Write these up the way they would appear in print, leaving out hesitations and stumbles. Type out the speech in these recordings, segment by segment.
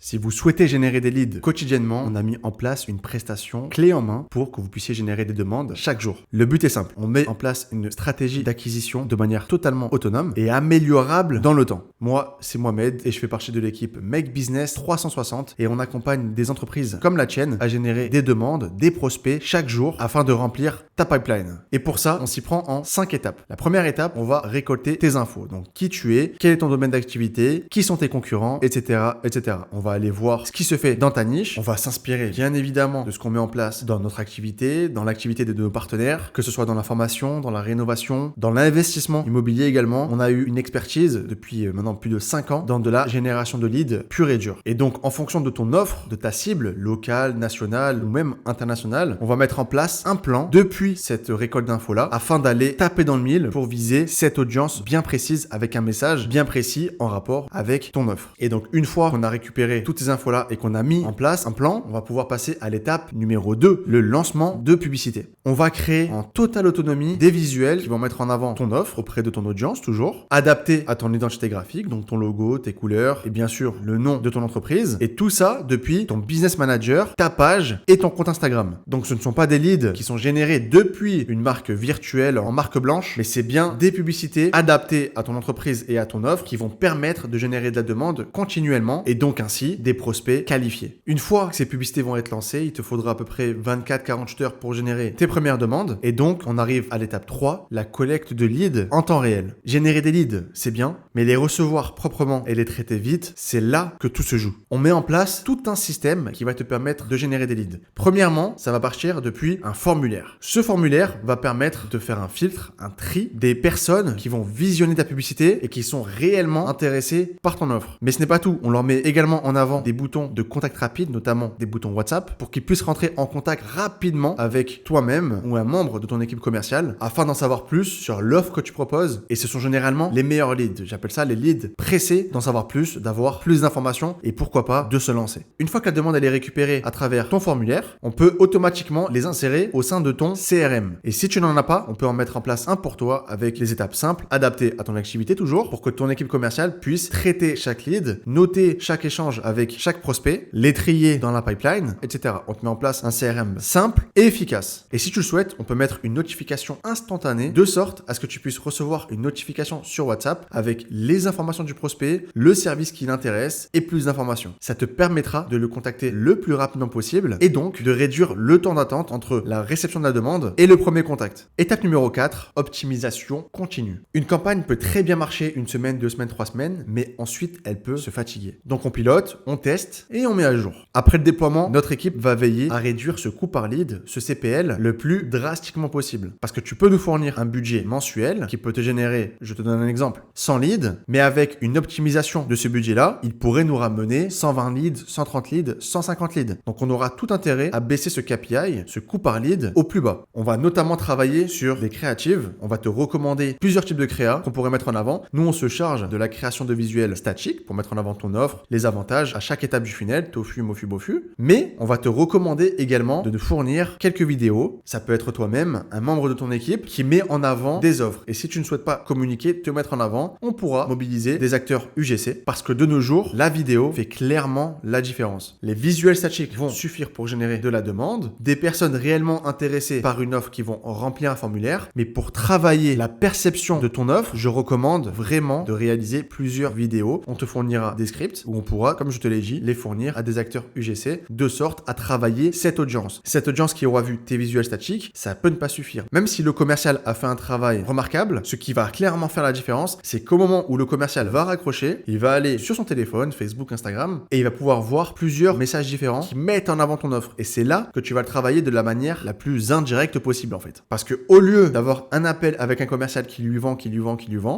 Si vous souhaitez générer des leads quotidiennement, on a mis en place une prestation clé en main pour que vous puissiez générer des demandes chaque jour. Le but est simple, on met en place une stratégie d'acquisition de manière totalement autonome et améliorable dans le temps. Moi, c'est Mohamed et je fais partie de l'équipe Make Business 360 et on accompagne des entreprises comme la tienne à générer des demandes, des prospects chaque jour afin de remplir ta pipeline. Et pour ça, on s'y prend en 5 étapes. La première étape, on va récolter tes infos. Donc, qui tu es, quel est ton domaine d'activité, qui sont tes concurrents, etc., etc. On va aller voir ce qui se fait dans ta niche. On va s'inspirer, bien évidemment, de ce qu'on met en place dans notre activité, dans l'activité de nos partenaires, que ce soit dans la formation, dans la rénovation, dans l'investissement immobilier également. On a eu une expertise depuis maintenant plus de 5 ans dans de la génération de leads pure et dure. Et donc, en fonction de ton offre, de ta cible, locale, nationale ou même internationale, on va mettre en place un plan depuis cette récolte d'infos-là afin d'aller taper dans le mille pour viser cette audience bien précise avec un message bien précis en rapport avec ton offre. Et donc, une fois qu'on a récupéré toutes ces infos-là et qu'on a mis en place un plan, on va pouvoir passer à l'étape numéro 2, le lancement de publicité. On va créer en totale autonomie des visuels qui vont mettre en avant ton offre auprès de ton audience toujours, adaptés à ton identité graphique, donc ton logo, tes couleurs et bien sûr le nom de ton entreprise. Et tout ça depuis ton business manager, ta page et ton compte Instagram. Donc ce ne sont pas des leads qui sont générés depuis une marque virtuelle en marque blanche, mais c'est bien des publicités adaptées à ton entreprise et à ton offre qui vont permettre de générer de la demande continuellement et donc ainsi des prospects qualifiés. Une fois que ces publicités vont être lancées, il te faudra à peu près 24-48 heures pour générer tes premières demandes et donc on arrive à l'étape 3, la collecte de leads en temps réel. Générer des leads, c'est bien, mais les recevoir proprement et les traiter vite, c'est là que tout se joue. On met en place tout un système qui va te permettre de générer des leads. Premièrement, ça va partir depuis un formulaire. Ce formulaire va permettre de faire un filtre, un tri des personnes qui vont visionner ta publicité et qui sont réellement intéressées par ton offre. Mais ce n'est pas tout, on leur met également en avant des boutons de contact rapide, notamment des boutons WhatsApp, pour qu'ils puissent rentrer en contact rapidement avec toi-même ou un membre de ton équipe commerciale afin d'en savoir plus sur l'offre que tu proposes. Et ce sont généralement les meilleurs leads. J'appelle ça les leads pressés d'en savoir plus, d'avoir plus d'informations et pourquoi pas de se lancer. Une fois que la demande elle est récupérée à travers ton formulaire, on peut automatiquement les insérer au sein de ton CRM. Et si tu n'en as pas, on peut en mettre en place un pour toi avec les étapes simples, adaptées à ton activité toujours, pour que ton équipe commerciale puisse traiter chaque lead, noter chaque échange avec chaque prospect, les trier dans la pipeline, etc. On te met en place un CRM simple et efficace. Et si tu le souhaites, on peut mettre une notification instantanée de sorte à ce que tu puisses recevoir une notification sur WhatsApp avec les informations du prospect, le service qui l'intéresse et plus d'informations. Ça te permettra de le contacter le plus rapidement possible et donc de réduire le temps d'attente entre la réception de la demande et le premier contact. Étape numéro 4, optimisation continue. Une campagne peut très bien marcher une semaine, 2 semaines, 3 semaines, mais ensuite elle peut se fatiguer. Donc on pilote, on teste et on met à jour. Après le déploiement, notre équipe va veiller à réduire ce coût par lead, ce CPL, le plus drastiquement possible. Parce que tu peux nous fournir un budget mensuel qui peut te générer, je te donne un exemple, 100 leads, mais avec une optimisation de ce budget-là, il pourrait nous ramener 120 leads, 130 leads, 150 leads. Donc on aura tout intérêt à baisser ce KPI, ce coût par lead, au plus bas. On va notamment travailler sur des créatives. On va te recommander plusieurs types de créa qu'on pourrait mettre en avant. Nous, on se charge de la création de visuels statiques pour mettre en avant ton offre, les avantages à chaque étape du funnel, tofu, mofu, bofu. Mais on va te recommander également de nous fournir quelques vidéos. Ça peut être toi-même, un membre de ton équipe qui met en avant des offres. Et si tu ne souhaites pas communiquer, te mettre en avant, on pourra mobiliser des acteurs UGC parce que de nos jours, la vidéo fait clairement la différence. Les visuels statiques vont suffire pour générer de la demande, des personnes réellement intéressées par une offre qui vont remplir un formulaire, mais pour travailler la perception de ton offre, je recommande vraiment de réaliser plusieurs vidéos. On te fournira des scripts où on pourra, comme je te l'ai dit, les fournir à des acteurs UGC de sorte à travailler cette audience. Cette audience qui aura vu tes visuels statiques, ça peut ne pas suffire. Même si le commercial a fait un travail remarquable, ce qui va clairement faire la différence, c'est qu'au moment où le commercial va raccrocher, il va aller sur son téléphone, Facebook, Instagram, et il va pouvoir voir plusieurs messages différents qui mettent en avant ton offre. Et c'est là que tu vas le travailler de la manière la plus indirecte possible en fait. Parce que au lieu d'avoir un appel avec un commercial qui lui vend,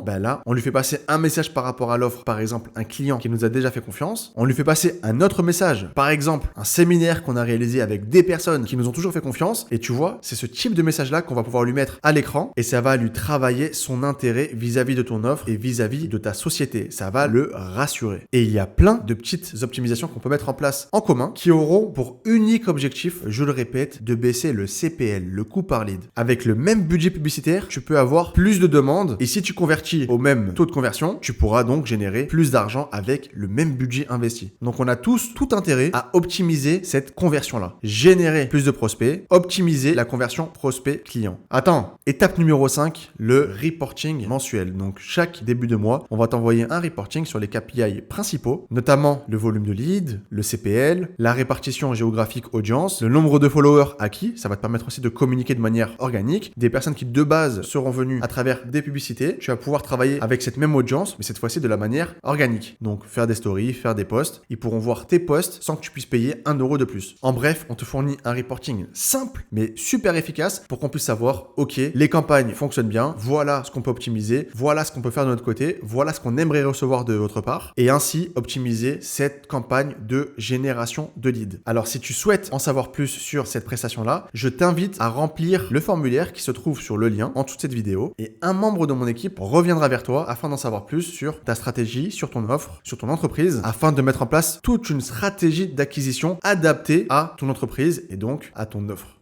ben là, on lui fait passer un message par rapport à l'offre, par exemple un client qui nous a déjà fait confiance, on lui fait passer un autre message, par exemple un séminaire qu'on a réalisé avec des personnes qui nous ont toujours fait confiance, et tu vois, c'est ce type de message-là qu'on va pouvoir lui mettre à l'écran, et ça va lui travailler son intérêt vis-à-vis de ton offre et vis-à-vis de ta société. Ça va le rassurer. Et il y a plein de petites optimisations qu'on peut mettre en place en commun qui auront pour unique objectif, je le répète, de baisser le CPL, le coût par lead. Avec le même budget publicitaire, tu peux avoir plus de demandes et si tu convertis au même taux de conversion, tu pourras donc générer plus d'argent avec le même budget investi. investis. Donc on a tous tout intérêt à optimiser cette conversion-là. Générer plus de prospects, optimiser la conversion prospect-client. Attends, étape numéro 5, le reporting mensuel. Donc chaque début de mois, on va t'envoyer un reporting sur les KPI principaux, notamment le volume de leads, le CPL, la répartition géographique audience, le nombre de followers acquis. Ça va te permettre aussi de communiquer de manière organique. Des personnes qui de base seront venues à travers des publicités. Tu vas pouvoir travailler avec cette même audience, mais cette fois-ci de la manière organique. Donc faire des stories, faire des posts. Ils pourront voir tes posts sans que tu puisses payer 1 euro de plus. En bref, on te fournit un reporting simple, mais super efficace pour qu'on puisse savoir, ok, les campagnes fonctionnent bien, voilà ce qu'on peut optimiser, voilà ce qu'on peut faire de notre côté, voilà ce qu'on aimerait recevoir de votre part, et ainsi optimiser cette campagne de génération de leads. Alors si tu souhaites en savoir plus sur cette prestation-là, je t'invite à remplir le formulaire qui se trouve sur le lien en dessous de cette vidéo, et un membre de mon équipe reviendra vers toi afin d'en savoir plus sur ta stratégie, sur ton offre, sur ton entreprise, afin de mettre en place toute une stratégie d'acquisition adaptée à ton entreprise et donc à ton offre.